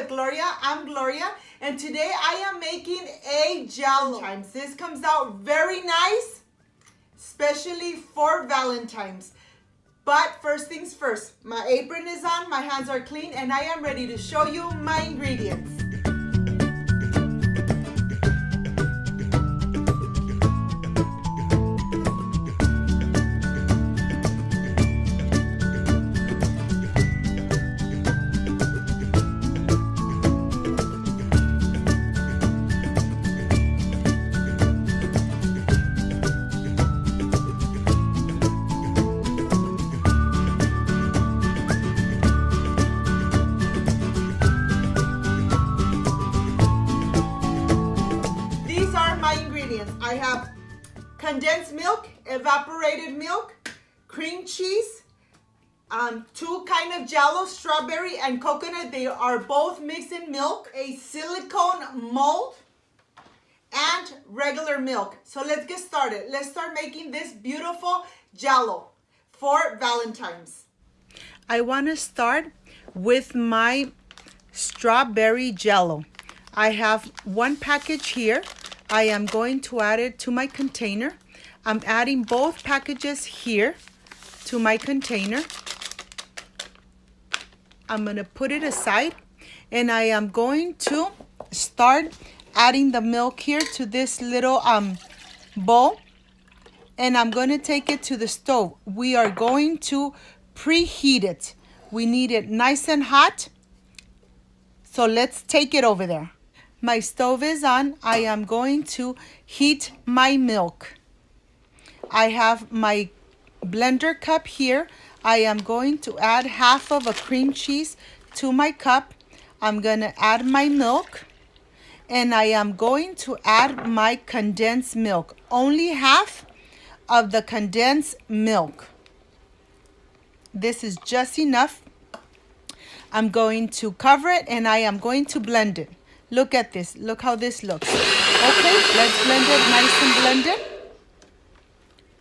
with Gloria. I'm Gloria, and today I am making a jello. This comes out very nice, especially for Valentine's. But first things first, my apron is on, my hands are clean, and I am ready to show you my ingredients. I have condensed milk, evaporated milk, cream cheese, two kind of jello, strawberry and coconut. They are both mixed in milk, a silicone mold, and regular milk. So let's get started. Let's start making this beautiful jello for Valentine's. I want to start with my strawberry jello. I have one package here. I am going to add it to my container. I'm adding both packages here to my container. I'm going to put it aside, and I am going to start adding the milk here to this little bowl, and I'm going to take it to the stove. We are going to preheat it. We need it nice and hot, so let's take it over there. My stove is on. I am going to heat my milk. I have my blender cup here. I am going to add half of a cream cheese to my cup. I'm going to add my milk, and I am going to add my condensed milk. Only half of the condensed milk. This is just enough. I'm going to cover it, and I am going to blend it. Look at this. Look how this looks. Okay, let's blend it nice and blended.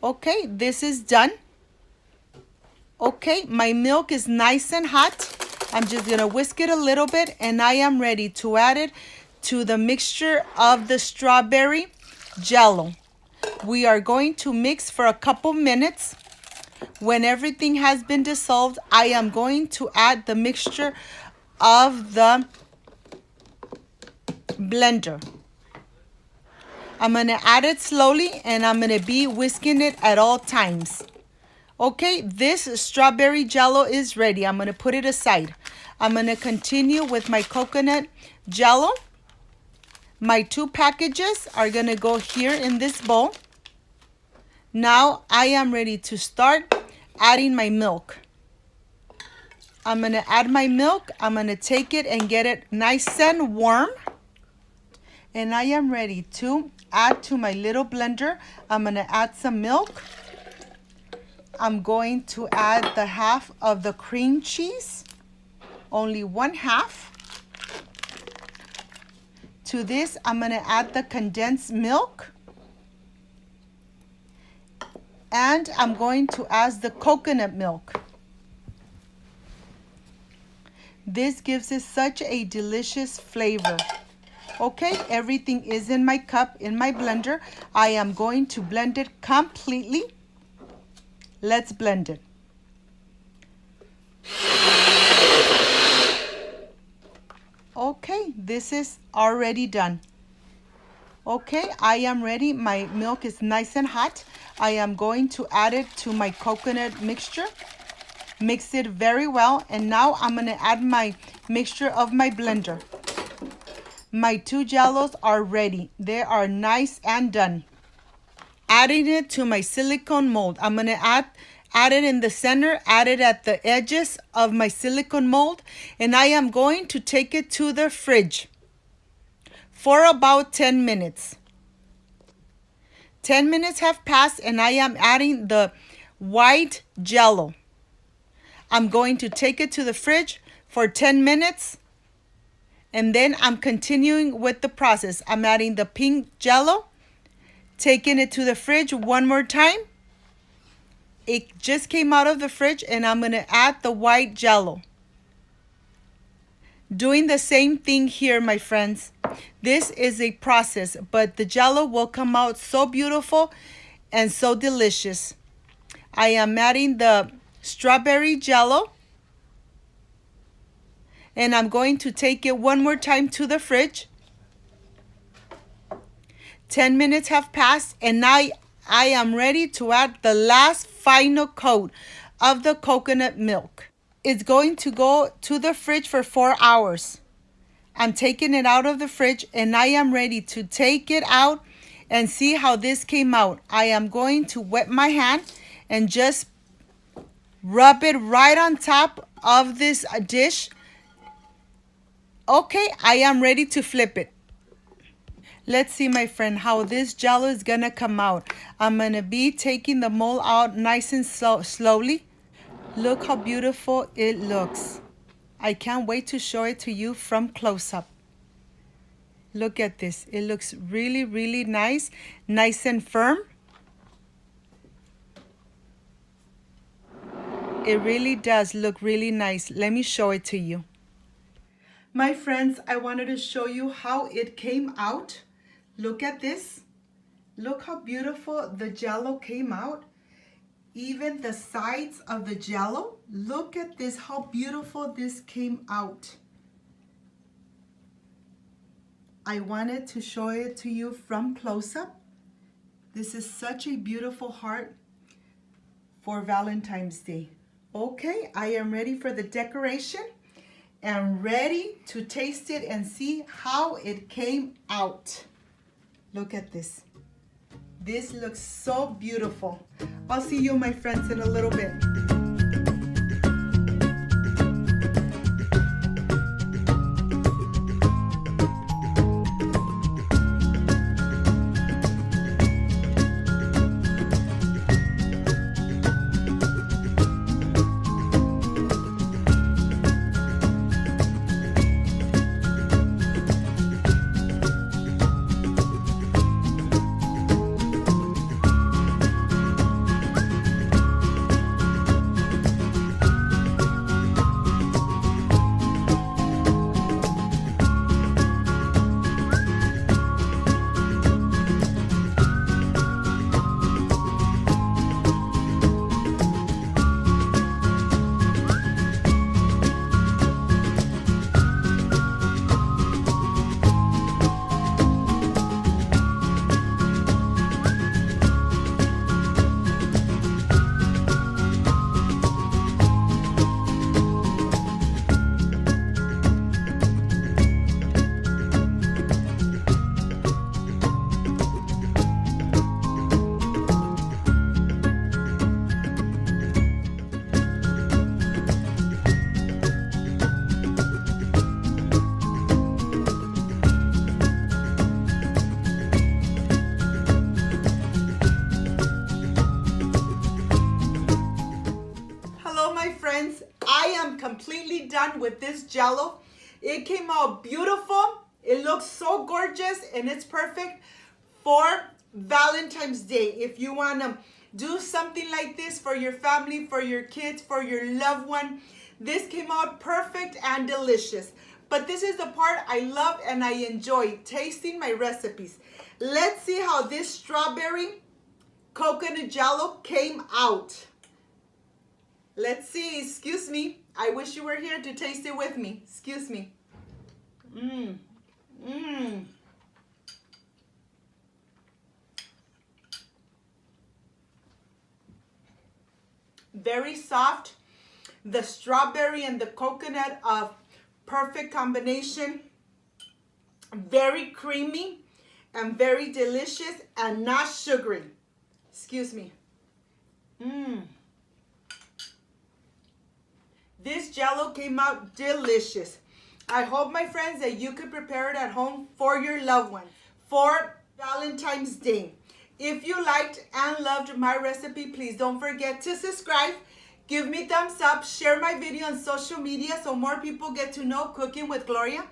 Okay, this is done. Okay, my milk is nice and hot. I'm just going to whisk it a little bit, and I am ready to add it to the mixture of the strawberry jello. We are going to mix for a couple minutes. When everything has been dissolved, I am going to add the mixture of the blender. I'm going to add it slowly, and I'm going to be whisking it at all times. Okay, this strawberry jello is ready. I'm going to put it aside. I'm going to continue with my coconut jello. My two packages are going to go here in this bowl. Now I am ready to start adding my milk. I'm going to add my milk. I'm going to take it and get it nice and warm. And I am ready to add to my little blender. I'm going to add some milk. I'm going to add the half of the cream cheese. Only one half. To this, I'm going to add the condensed milk. And I'm going to add the coconut milk. This gives it such a delicious flavor. Okay, everything is in my cup, in my blender. I am going to blend it completely. Let's blend it. Okay, this is already done. Okay, I am ready. My milk is nice and hot. I am going to add it to my coconut mixture. Mix it very well, and now I'm going to add my mixture of my blender. My two jellos are ready. They are nice and done. Adding it to my silicone mold. I'm going to add it in the center, add it at the edges of my silicone mold, and I am going to take it to the fridge for about 10 minutes. 10 minutes have passed, and I am adding the white jello. I'm going to take it to the fridge for 10 minutes. And then I'm continuing with the process. I'm adding the pink jello, taking it to the fridge one more time. It just came out of the fridge, and I'm going to add the white jello. Doing the same thing here, my friends. This is a process, but the jello will come out so beautiful and so delicious. I am adding the strawberry jello, and I'm going to take it one more time to the fridge. 10 minutes have passed, and now I am ready to add the last final coat of the coconut milk. It's going to go to the fridge for 4 hours. I'm taking it out of the fridge, and I am ready to take it out and see how this came out. I am going to wet my hand and just rub it right on top of this dish. Okay, I am ready to flip it. Let's see, my friend, how this jello is gonna come out. I'm gonna be taking the mold out nice and slowly. Look how beautiful it looks. I can't wait to show it to you from close up. Look at this. It looks really, really nice and firm. It really does look really nice. Let me show it to you. My friends, I wanted to show you how it came out. Look at this. Look how beautiful the jello came out. Even the sides of the jello. Look at this, how beautiful this came out. I wanted to show it to you from close up. This is such a beautiful heart for Valentine's Day. Okay, I am ready for the decoration and ready to taste it and see how it came out. Look at this. This looks so beautiful. I'll see you, my friends, in a little bit. I am completely done with this jello. It came out beautiful. It looks so gorgeous, and it's perfect for Valentine's Day. If you want to do something like this for your family, for your kids, for your loved one, this came out perfect and delicious. But this is the part I love and I enjoy, tasting my recipes. Let's see how this strawberry coconut jello came out. Let's see. Excuse me. I wish you were here to taste it with me. Excuse me. Very soft. The strawberry and the coconut of perfect combination. Very creamy and very delicious and not sugary. Excuse me. This jello came out delicious. I hope, my friends, that you could prepare it at home for your loved one for Valentine's Day. If you liked and loved my recipe, please don't forget to subscribe. Give me thumbs up. Share my video on social media so more people get to know Cooking with Gloria.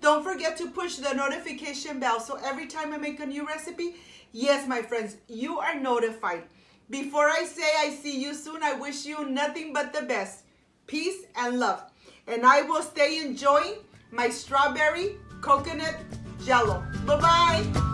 Don't forget to push the notification bell so every time I make a new recipe, yes, my friends, you are notified. Before I say I see you soon, I wish you nothing but the best. Peace and love. And I will stay enjoying my strawberry coconut jello. Bye-bye.